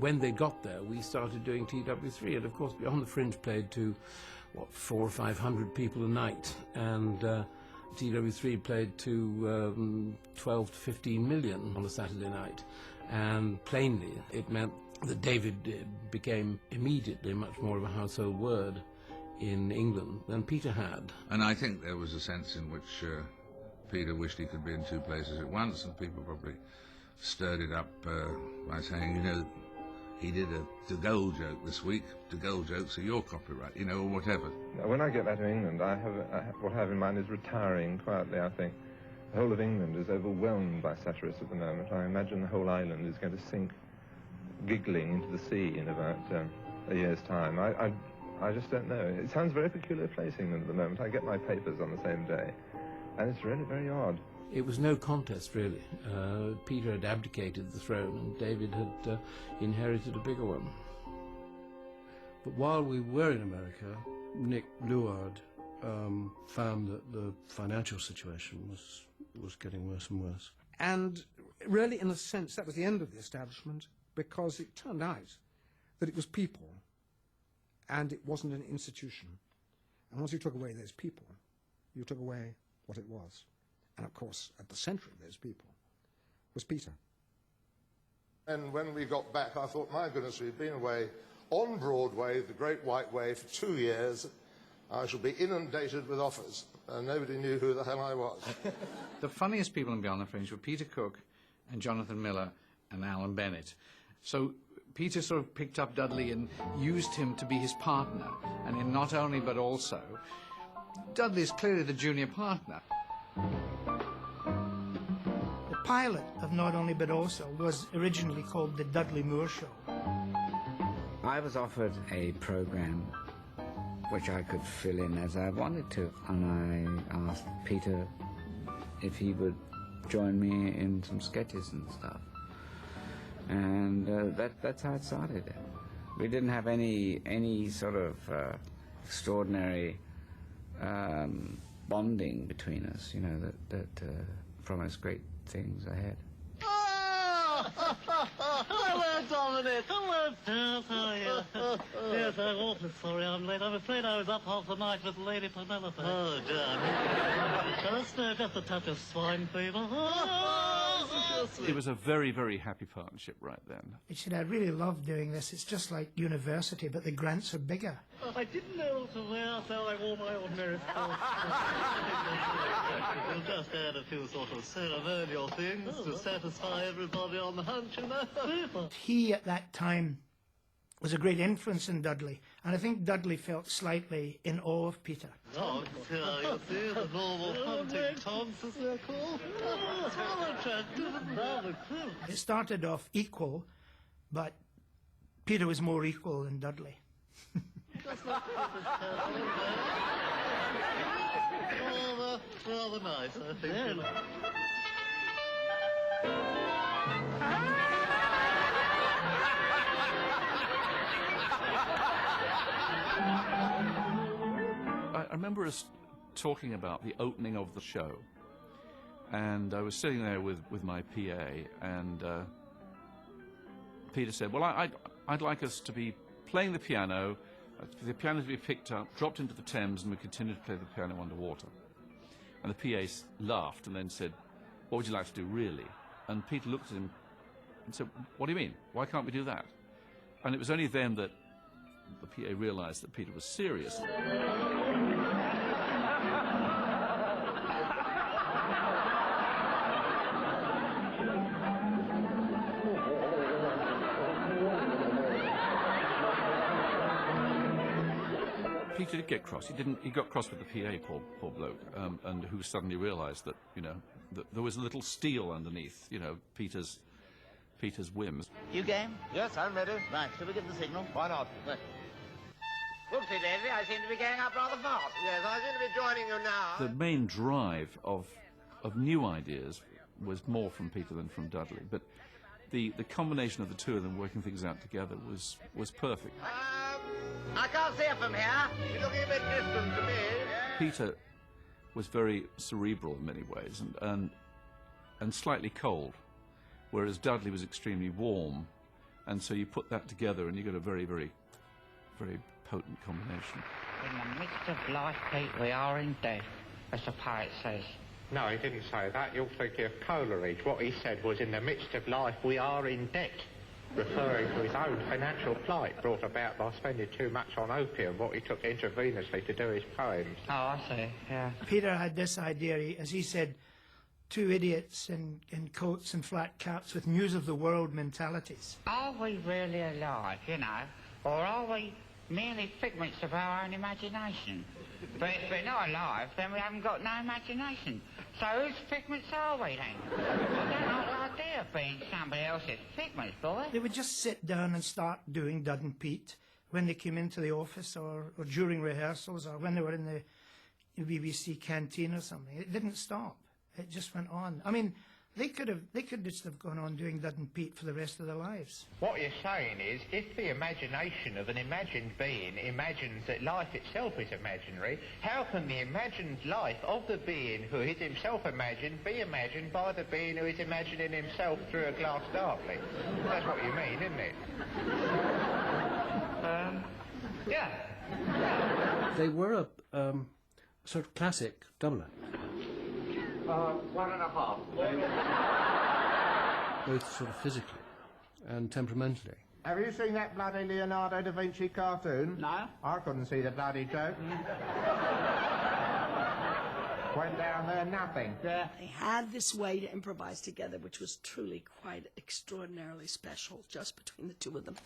when they got there, we started doing TW3, and of course Beyond the Fringe played to, what, 400 or 500 people a night, and TW3 played to 12 to 15 million on a Saturday night, and plainly it meant that David became immediately much more of a household word in England than Peter had. And I think there was a sense in which Peter wished he could be in two places at once, and people probably stirred it up by saying, you know, he did a De Gaulle joke this week. De Gaulle jokes are your copyright, you know, or whatever. When I get back to England, what I have in mind is retiring quietly, I think. The whole of England is overwhelmed by satirists at the moment. I imagine the whole island is going to sink giggling into the sea in about a year's time. I just don't know. It sounds a very peculiar place, England, at the moment. I get my papers on the same day, and it's really very odd. It was no contest, really. Peter had abdicated the throne, and David had inherited a bigger one. But while we were in America, Nick Luard found that the financial situation was getting worse and worse. And really, in a sense, that was the end of the establishment, because it turned out that it was people, and it wasn't an institution. And once you took away those people, you took away what it was. And of course, at the centre of those people was Peter. And when we got back, I thought, my goodness, we've been away on Broadway, the Great White Way, for 2 years. I shall be inundated with offers, and nobody knew who the hell I was. The funniest people in Beyond the Fringe were Peter Cook and Jonathan Miller and Alan Bennett. So Peter sort of picked up Dudley and used him to be his partner, and in Not Only But Also, Dudley is clearly the junior partner. The pilot of Not Only But Also was originally called The Dudley Moore Show. I was offered a program which I could fill in as I wanted to, and I asked Peter if he would join me in some sketches and stuff. And that's how it started. We didn't have any sort of extraordinary bonding between us, you know, that promised great things ahead. Hello, Dominic. Hello, Dad. How are you? Yes, I'm awfully sorry I'm late. I'm afraid I was up half the night with Lady Penelope. Oh, damn. Just a touch of swine fever. It was a very, very happy partnership right then. I really love doing this. It's just like university, but the grants are bigger. I didn't know what to wear, so I wore my ordinary clothes. We'll just add a few sort of ceremonial things to satisfy everybody on the hunt, you know. He, at that time, was a great influence in Dudley, and I think Dudley felt slightly in awe of Peter. Oh, you see, the normal hunting togs, as they're called. Oh, it's well attractive and rather cool. It started off equal, but Peter was more equal than Dudley. Just like rather nice, I think. Yeah. I remember us talking about the opening of the show, and I was sitting there with my PA, and Peter said, well, I'd like us to be playing the piano, for the piano to be picked up, dropped into the Thames, and we continue to play the piano underwater. And the PA laughed and then said, what would you like to do, really? And Peter looked at him and said, what do you mean? Why can't we do that? And it was only then that the PA realized that Peter was serious. Peter did get cross. He got cross with the PA, poor bloke, and who suddenly realised that, you know, that there was a little steel underneath, you know, Peter's whims. You game? Yes, I'm ready. Right, shall we give the signal? Why not? Right. Whoopsie daisy, I seem to be going up rather fast. Yes, I seem to be joining you now. The main drive of new ideas was more from Peter than from Dudley, but the combination of the two of them working things out together was perfect. I can't see it from here. You're looking a bit distant to me. Peter was very cerebral in many ways and slightly cold, whereas Dudley was extremely warm And so you put that together and you get a very, very, very potent combination. In the midst of life, Pete, we are in death, as the poet says. No, he didn't say that. You're thinking of Coleridge. What he said was, in the midst of life, we are in debt, referring to his own financial plight brought about by spending too much on opium, what he took intravenously to do his poems. Oh, I see, yeah. Peter had this idea, as he said, two idiots in coats and flat caps with news of the world mentalities. Are we really alive, you know, or are we merely figments of our own imagination? But if we're not alive, then we haven't got no imagination. So whose figments are we then? I don't like the idea of being somebody else's figments, boy. They would just sit down and start doing Dud and Pete when they came into the office or during rehearsals or when they were in the BBC canteen or something. It didn't stop. It just went on. I mean, they could just have gone on doing Dud and Pete for the rest of their lives. What you're saying is, if the imagination of an imagined being imagines that life itself is imaginary, how can the imagined life of the being who is himself imagined be imagined by the being who is imagining himself through a glass darkly? That's what you mean, isn't it? Yeah. They were a sort of classic double act. 1.5. Both sort of physically and temperamentally. Have you seen that bloody Leonardo da Vinci cartoon? No. I couldn't see the bloody joke. Went down there, nothing. Yeah. They had this way to improvise together, which was truly quite extraordinarily special, just between the two of them.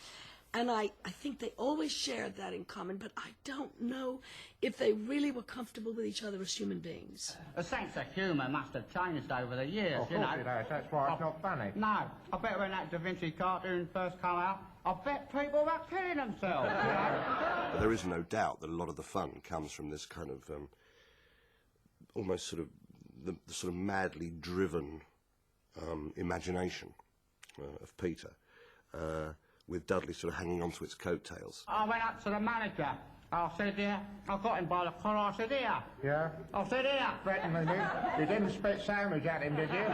And I think they always shared that in common, but I don't know if they really were comfortable with each other as human beings. The sense of humour must have changed over the years, Of course it has, that's why it's not funny. No, I bet when that Da Vinci cartoon first came out, I bet people were killing themselves, you know. There is no doubt that a lot of the fun comes from this kind of almost sort of the sort of madly driven imagination of Peter. With Dudley sort of hanging on to its coattails. I went up to the manager. I said, I got him by the collar. I said, here. Yeah? I said, here. Threatened me. You didn't spit sandwich at him, did you?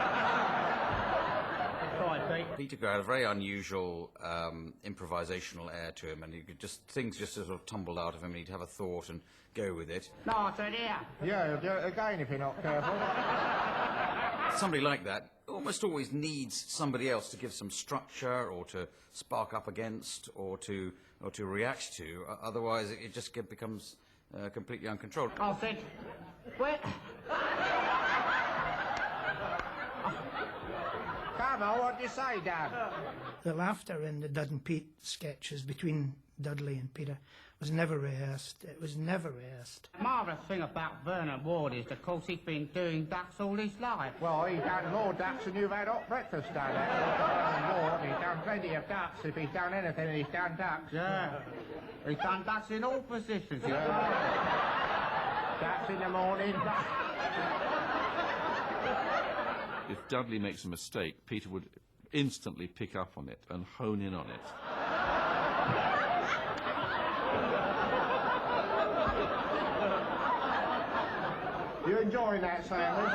Sorry, Pete. Peter had a very unusual improvisational air to him, and things just sort of tumbled out of him, and he'd have a thought and go with it. No, I said, here. Yeah, you'll do it again if you're not careful. Somebody like that almost always needs somebody else to give some structure or to spark up against or to react to. Otherwise, it just becomes completely uncontrolled. I said, where... Come on, what do you say, Dad? The laughter in the Dud and Pete sketches between Dudley and Peter was never rehearsed. It was never rehearsed. The marvellous thing about Vernon Ward is, of course, he's been doing ducks all his life. Well, he's done more ducks than you've had hot breakfast done. He's done plenty of ducks. If he's done anything, he's done ducks. Yeah. He's done ducks in all positions. Yeah. Ducks in the morning. If Dudley makes a mistake, Peter would instantly pick up on it and hone in on it. You enjoying that sandwich?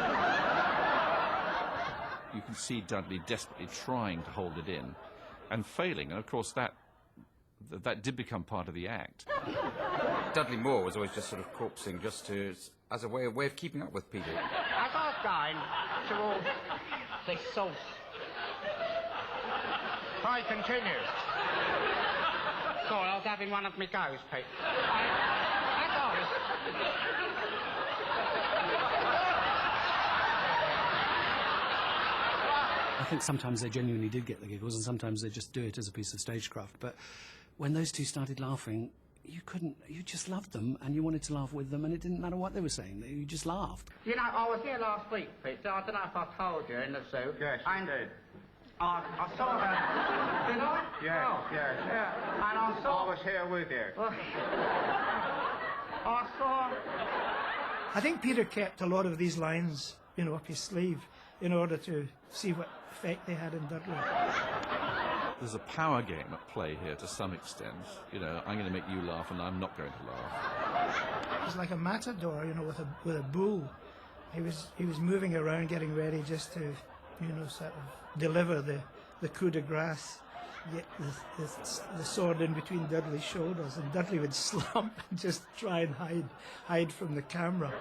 You can see Dudley desperately trying to hold it in and failing, and of course that did become part of the act. Dudley Moore was always just sort of corpsing just as a way of keeping up with Peter. As I was going towards the source. I continue. Sorry, I was having one of my goes, Pete. I think sometimes they genuinely did get the giggles, and sometimes they just do it as a piece of stagecraft. But when those two started laughing, you just loved them, and you wanted to laugh with them, and it didn't matter what they were saying. You just laughed. You know, I was here last week, Pete, so I don't know if I told you in the zoo. Yes, you did. I saw her. Did I? Yes, oh. yes. Yeah. And I saw... I was here with you. I saw... I think Peter kept a lot of these lines, up his sleeve in order to see what effect they had in Dudley. There's a power game at play here to some extent. I'm going to make you laugh and I'm not going to laugh. It was like a matador, with a bull. He was moving around getting ready just to, sort of deliver the coup de grace. get the sword in between Dudley's shoulders, and Dudley would slump and just try and hide from the camera.